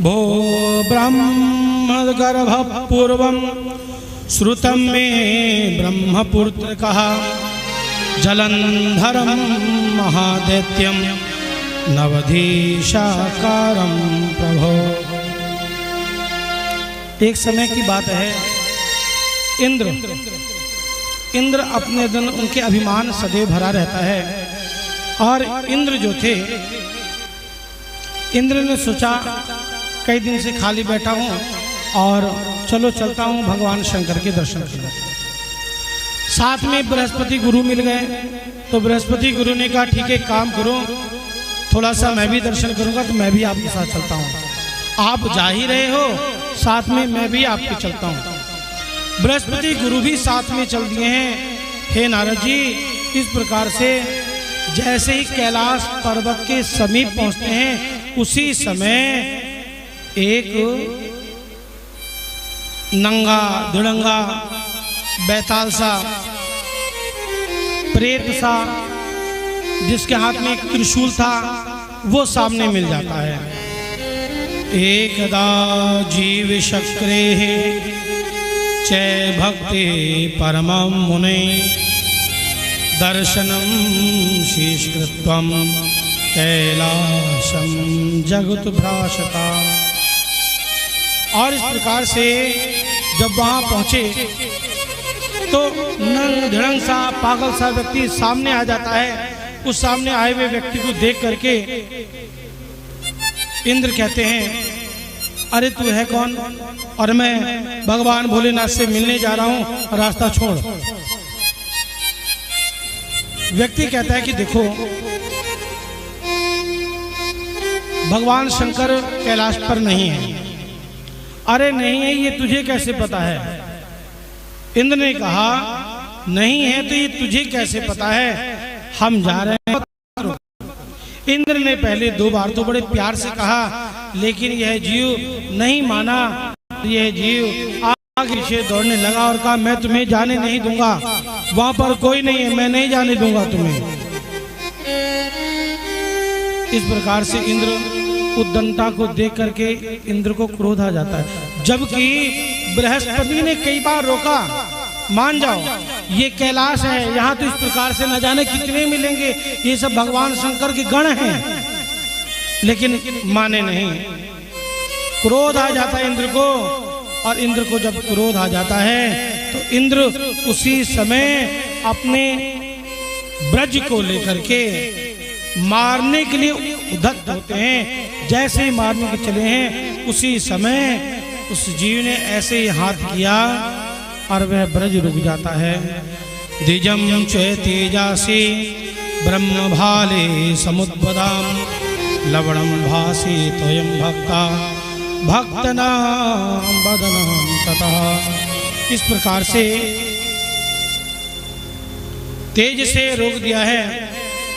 भो ब्रह्म गर्भ पूर्वं श्रुतं मे ब्रह्मपुत्र कहा जलंधरं महादैत्यं नवधीशाकारं प्रभो। एक समय की बात है, इंद्र अपने दिन उनके अभिमान सदैव भरा रहता है। और इंद्र जो थे, इंद्र ने सोचा कई दिन से खाली बैठा हूँ और चलो चलता हूँ भगवान शंकर के दर्शन करने। साथ में बृहस्पति गुरु मिल गए, तो बृहस्पति गुरु ने कहा ठीक है काम करो, थोड़ा सा मैं भी दर्शन करूँगा, तो मैं भी आपके साथ चलता हूँ। आप जा ही रहे हो, साथ में मैं भी आपके चलता हूँ। बृहस्पति गुरु भी साथ में चल दिए हैं। हे नारद जी, इस प्रकार से जैसे ही कैलाश पर्वत के समीप पहुँचते हैं, उसी समय एक नंगा दुड़ंगा बैताल सा प्रेत सा, जिसके हाथ में एक त्रिशूल था, वो सामने मिल जाता है। एकदा जीव शक्रे चै भक्ति परमं मुने दर्शनम शीर्षकृत्वम कैलाशम जगत भ्राशता। और इस प्रकार से जब वहाँ पहुँचे तो नंग धड़ंग सा पागल सा व्यक्ति सामने आ जाता है। उस सामने आए हुए व्यक्ति को देख करके इंद्र कहते हैं, अरे तू है कौन? और मैं भगवान भोलेनाथ से मिलने जा रहा हूँ, रास्ता छोड़। व्यक्ति कहता है कि देखो, भगवान शंकर कैलाश पर नहीं है। अरे नहीं है, ये तुझे कैसे पता है? इंद्र ने कहा नहीं है तो ये तुझे कैसे पता है, हम जा रहे हैं। इंद्र ने पहले 2 बार तो बड़े प्यार से कहा, लेकिन यह जीव नहीं माना। यह जीव आगे पीछे दौड़ने लगा और कहा मैं तुम्हें जाने नहीं दूंगा, वहां पर कोई नहीं है, मैं नहीं जाने दूंगा तुम्हें। इस प्रकार से इंद्र उद्दंडता को देख करके इंद्र को क्रोध आ जाता है। जबकि बृहस्पति ने कई बार रोका, मान जाओ ये कैलाश है, यहाँ तो इस प्रकार से न जाने कितने मिलेंगे, ये सब भगवान शंकर के गण हैं, लेकिन माने नहीं। क्रोध आ जाता है इंद्र को, और इंद्र को जब क्रोध आ जाता है तो इंद्र उसी समय अपने ब्रज को लेकर के मारने के लिए उद्यत होते हैं। जैसे ही मारने के चले हैं, उसी समय उस जीव ने ऐसे ही हाथ किया और वह ब्रज रुक जाता है। द्विजम च तेजासी ब्रह्म भाले समुद्भदाम लवणम भासी त्वयं भक्ता भक्तनाम बदनाम ततः। इस प्रकार से तेज से रोक दिया है,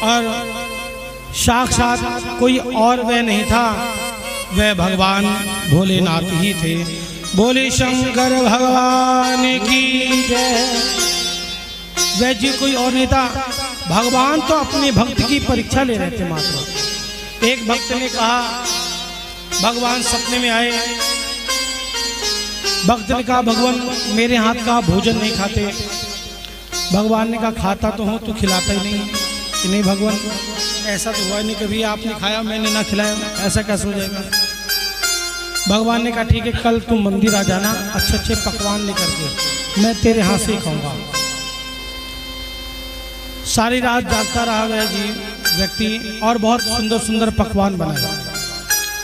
और साक्षात कोई और वह नहीं था, वह भगवान भोलेनाथ ही थे। बोले शंकर भगवान की जय। वह जी कोई और नहीं था, भगवान तो अपने भक्त की परीक्षा ले रहे थे मात्र। एक भक्त ने कहा, भगवान सपने में आए, भक्त ने कहा भगवान मेरे हाथ का भोजन नहीं खाते। भगवान ने कहा खाता तो हूँ, तू खिलाता ही नहीं। कि नहीं भगवान, ऐसा तो हुआ नहीं कभी, आपने खाया मैंने ना खिलाया, ऐसा कैसे हो जाएगा? भगवान ने कहा ठीक है, कल तुम मंदिर आ जाना, अच्छे अच्छे पकवान लेकर के, मैं तेरे हाथ से ही खाऊंगा। सारी रात जागता रहा वह जी व्यक्ति, और बहुत सुंदर सुंदर पकवान बनाया।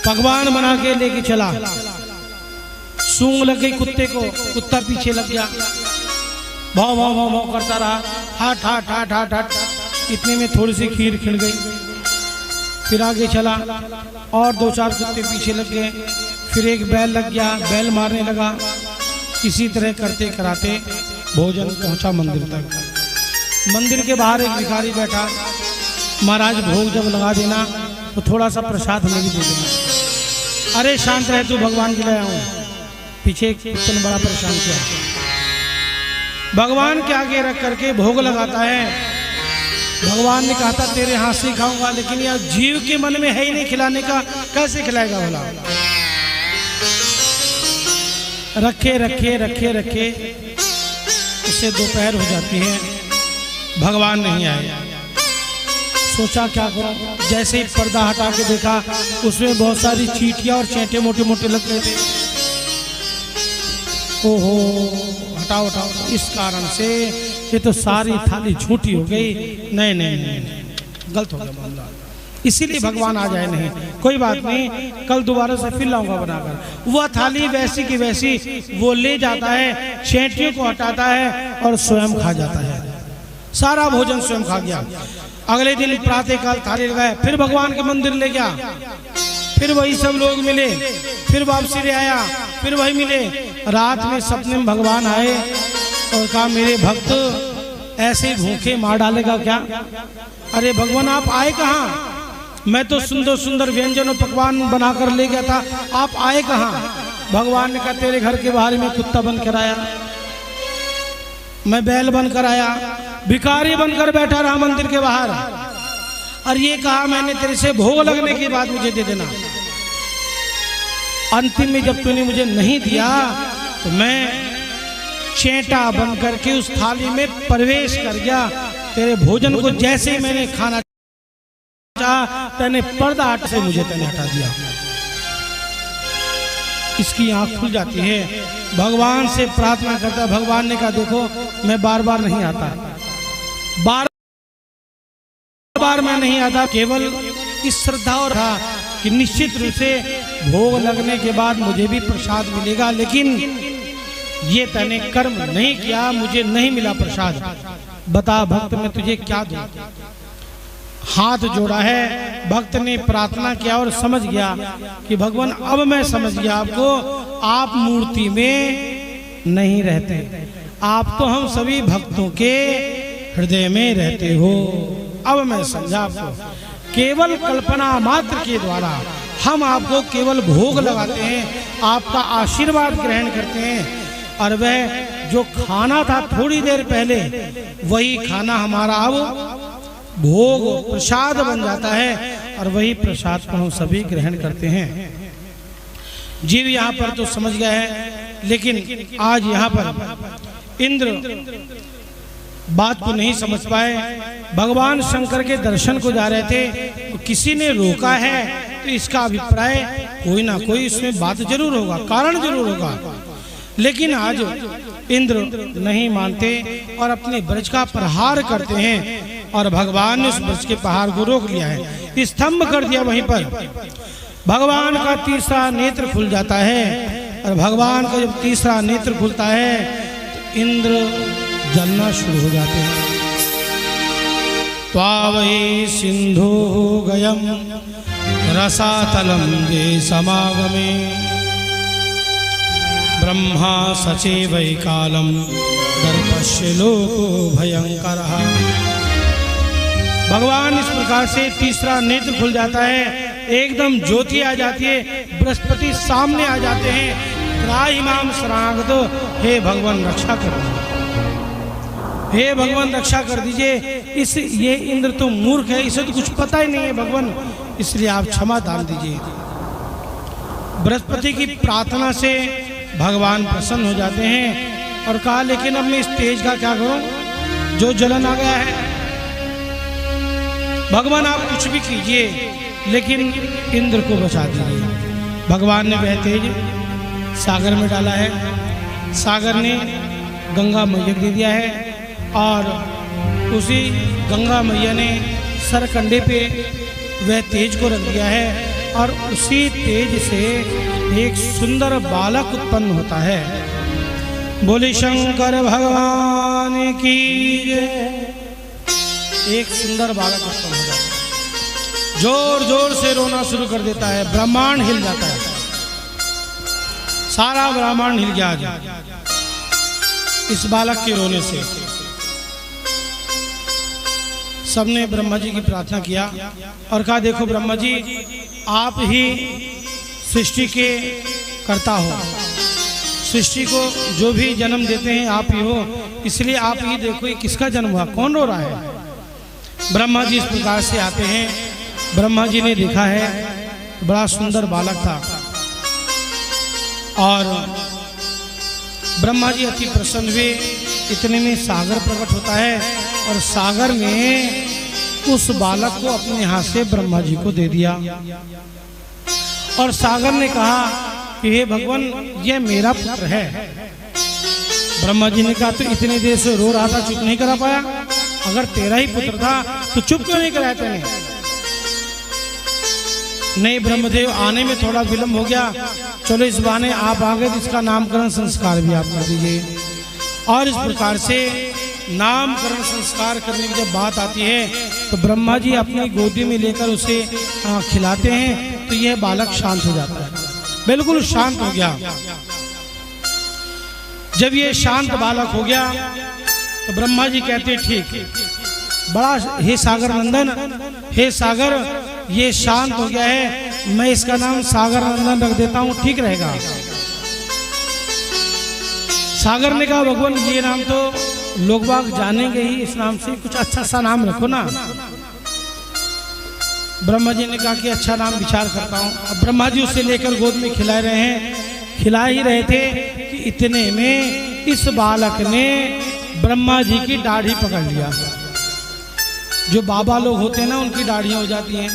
पकवान बना के लेके चला, सूंघ लग गई कुत्ते को, कुत्ता पीछे लग गया, भाव भाव भाव भाव करता रहा, हाट हाट हाट हाट हाट। इतने में थोड़ी सी खीर खिल गई, फिर आगे चला और 2-4 कुत्ते पीछे लग गए, फिर एक बैल लग गया, बैल मारने लगा। इसी तरह करते कराते भोजन पहुंचा मंदिर तक। मंदिर के बाहर एक भिखारी बैठा, महाराज भोग जब लगा देना तो थोड़ा सा प्रसाद हमें भी दे देना। अरे शांत रहे तू, भगवान के लिए आया हूँ। पीछे एक कुत्ते ने बड़ा परेशान किया, भगवान के आगे रख करके भोग लगाता है। भगवान ने कहा था तेरे हाथ से खाऊंगा, लेकिन यार जीव के मन में है ही नहीं खिलाने का, कैसे खिलाएगा भला? रखे रखे रखे रखे इससे दोपहर हो जाती है, भगवान नहीं आए। सोचा क्या करूं, जैसे ही पर्दा हटा के देखा उसमें बहुत सारी चींटियां और चैंटे मोटे मोटे लग गए थे। ओहो, हटाओ हटाओ, इस कारण से ये तो सारी थाली झूठी हो गई। नहीं नहीं नहीं, गलत हो गया मामला, इसीलिए भगवान आ जाए नहीं। कोई बात नहीं, कल दोबारा से फिर लाऊंगा बनाकर। वह थाली वैसी की वैसी वो ले जाता है, चैंटियों को हटाता है और स्वयं खा जाता है। सारा भोजन स्वयं खा गया। अगले दिन प्रातःकाल थाली लगाए, फिर भगवान के मंदिर ले गया, फिर वही सब लोग मिले, फिर वापसी ले आया, फिर वही मिले। रात में सपने में भगवान आए और कहा मेरे भक्त ऐसे भूखे मार डालेगा क्या? अरे भगवान आप आए कहाँ? मैं तो सुंदर सुंदर व्यंजन और पकवान बनाकर ले गया था, आप आए कहाँ? भगवान ने कहा तेरे घर के बाहर में कुत्ता बनकर आया, मैं बैल बनकर आया, भिखारी बनकर बैठा रहा मंदिर के बाहर, और ये कहा मैंने तेरे से भोग लगने के बाद मुझे दे देना। अंतिम में जब तूने मुझे नहीं दिया तो मैं चेंटा बनकर के उस थाली में प्रवेश कर गया। तेरे भोजन को जैसे ही मैंने खाना चाहा, तैने पर्दा हट से मुझे तैने हटा दिया। इसकी आंख खुल जाती है, भगवान से प्रार्थना करता। भगवान ने कहा देखो मैं बार बार नहीं आता, बार बार मैं नहीं आता, केवल इस श्रद्धा और था कि निश्चित रूप से भोग लगने के बाद मुझे भी प्रसाद मिलेगा, लेकिन ये तैने कर्म नहीं किया, मुझे नहीं मिला प्रसाद। बता भक्त मैं तुझे क्या दूं? हाथ जोड़ा है, भक्त ने प्रार्थना किया और समझ गया कि भगवान अब मैं समझ गया आपको, आप मूर्ति में नहीं रहते, आप तो हम सभी भक्तों के हृदय में रहते हो। अब मैं समझा आपको, केवल कल्पना मात्र के द्वारा हम आपको केवल भोग लगाते हैं, आपका आशीर्वाद ग्रहण करते हैं, और वह जो खाना था थोड़ी देर पहले वही खाना हमारा अब भोग प्रसाद बन जाता है, और वही प्रसाद को हम सभी ग्रहण करते हैं। जीव यहाँ पर तो समझ गया है, लेकिन आज यहाँ पर इंद्र बात को नहीं समझ पाए। भगवान शंकर के दर्शन को जा रहे थे, तो किसी ने रोका है, तो इसका अभिप्राय कोई ना कोई इसमें बात जरूर होगा, कारण जरूर होगा। लेकिन आज इंद्र नहीं मानते और अपने ब्रज का प्रहार करते हैं, और भगवान ने उस ब्रज के प्रहार को रोक लिया है, स्तंभ कर दिया। वहीं पर भगवान का तीसरा नेत्र खुल जाता है, और भगवान का जब तीसरा नेत्र खुलता है तो इंद्र जलना शुरू हो जाते हैं। त्वावै सिंधु गयम रसातलम दे समागमे ब्रह्मा सचेवै कालम दर्पश्य लोको भयंकरः। भगवान इस प्रकार से तीसरा नेत्र खुल जाता है, एकदम ज्योति आ जाती है, बृहस्पति सामने आ जाते हैं। त्राहिमाम शरणागतो, हे भगवान रक्षा कर दीजिए, हे भगवान रक्षा कर दीजिए। इस ये इंद्र तो मूर्ख है, इसे तो कुछ पता ही नहीं है भगवान, इसलिए आप क्षमा दान दीजिए। बृहस्पति की प्रार्थना से भगवान प्रसन्न हो जाते हैं और कहा लेकिन अब मैं इस तेज का क्या करूं जो जलन आ गया है। भगवान आप कुछ भी कीजिए, लेकिन इंद्र को बचा दीजिए। भगवान ने वह तेज सागर में डाला है, सागर ने गंगा मैया दे दिया है, और उसी गंगा मैया ने सरकंडे पे वह तेज को रख दिया है, और उसी तेज से एक सुंदर बालक उत्पन्न होता है। बोले शंकर भगवान की जय। एक सुंदर बालक उत्पन्न होता है, जोर जोर से रोना शुरू कर देता है, ब्रह्मांड हिल जाता है, सारा ब्रह्मांड हिल गया इस बालक के रोने से। सबने ब्रह्मा जी की प्रार्थना किया और कहा देखो ब्रह्मा जी, आप ही सृष्टि के कर्ता हो, सृष्टि को जो भी जन्म देते हैं आप ही हो, इसलिए आप ही देखो ये किसका जन्म हुआ, कौन रो रहा है। ब्रह्मा जी इस प्रकार से आते हैं। ब्रह्मा जी ने देखा है बड़ा सुंदर बालक था, और ब्रह्मा जी अति प्रसन्न हुए। इतने में सागर प्रकट होता है और सागर ने उस बालक को अपने हाथ से ब्रह्मा जी को दे दिया। और सागर ने कहा कि हे भगवान, यह मेरा पुत्र है। ब्रह्मा जी ने कहा तो इतनी देर से रो रहा था, चुप नहीं करा पाया? अगर तेरा ही पुत्र था तो चुप क्यों नहीं कराया तूने? नहीं ब्रह्मदेव, आने में थोड़ा विलंब हो गया, चलो इस बहाने आप आ गए तो इसका नामकरण संस्कार भी आप कर दीजिए। और इस प्रकार से नामकरण संस्कार करने की जब बात आती है तो ब्रह्मा जी अपनी गोदी में लेकर उसे खिलाते हैं तो यह बालक शांत हो जाता है, बिल्कुल शांत हो गया। जब ये शांत बालक हो गया तो ब्रह्मा जी कहते ठीक, बड़ा हे सागर नंदन, हे सागर, ये शांत हो गया है, मैं इसका नाम सागर नंदन रख देता हूं, ठीक रहेगा? सागर ने कहा भगवान, ये नाम तो लोग बाग जानेंगे ही, इस नाम से कुछ अच्छा सा नाम रखो ना। ब्रह्मा जी ने कहा कि अच्छा नाम विचार करता हूँ। अब ब्रह्मा जी उसे लेकर गोद में खिला रहे हैं, खिला ही रहे थे कि इतने में इस बालक ने ब्रह्मा जी की दाढ़ी पकड़ लिया। जो बाबा लोग होते हैं ना, उनकी दाढ़ियाँ हो जाती हैं,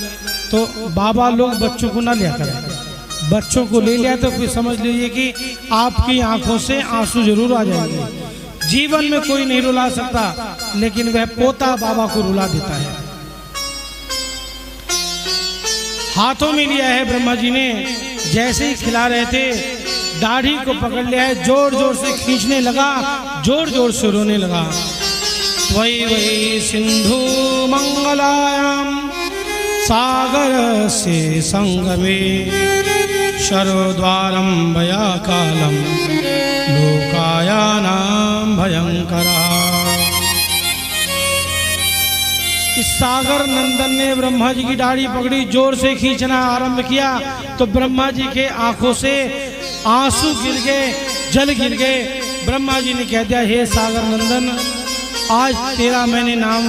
तो बाबा लोग बच्चों को ना लिया करें। बच्चों को ले लिया तो फिर समझ लीजिए कि आपकी आंखों से आंसू जरूर आ जाएंगे। जीवन में कोई नहीं रुला सकता, लेकिन वह पोता बाबा को रुला देता है। हाथों में लिया है ब्रह्मा जी ने, जैसे ही खिला रहे थे दाढ़ी को पकड़ लिया है, जोर जोर से खींचने लगा, जोर जोर से रोने लगा। वही वही सिंधु मंगलायाम सागर से संगमे शरोद्वारम भया कालम लोकायानाम भयंकरा। इस सागर नंदन ने ब्रह्मा जी की दाढ़ी पकड़ी, जोर से खींचना आरंभ किया तो ब्रह्मा जी के आंखों से आंसू गिर गए, जल गिर गए। ब्रह्मा जी ने कह दिया, हे सागर नंदन, आज तेरा मैंने नाम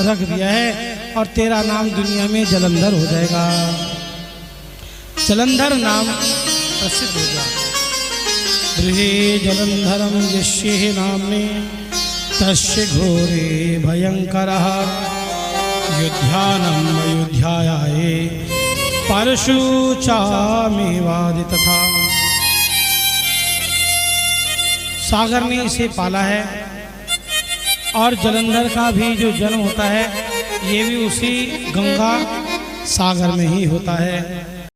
रख दिया है और तेरा नाम दुनिया में जलंधर हो जाएगा। जलंधर नाम प्रसिद्ध हो गया। गृहे जलंधरम यस्य नाम्ने तस्य घोरे भयंकरः युध्यानम अयोध्यायाये परशु चामेवादित था। सागर ने इसे पाला है और जलंधर का भी जो जन्म होता है ये भी उसी गंगा सागर में ही होता है।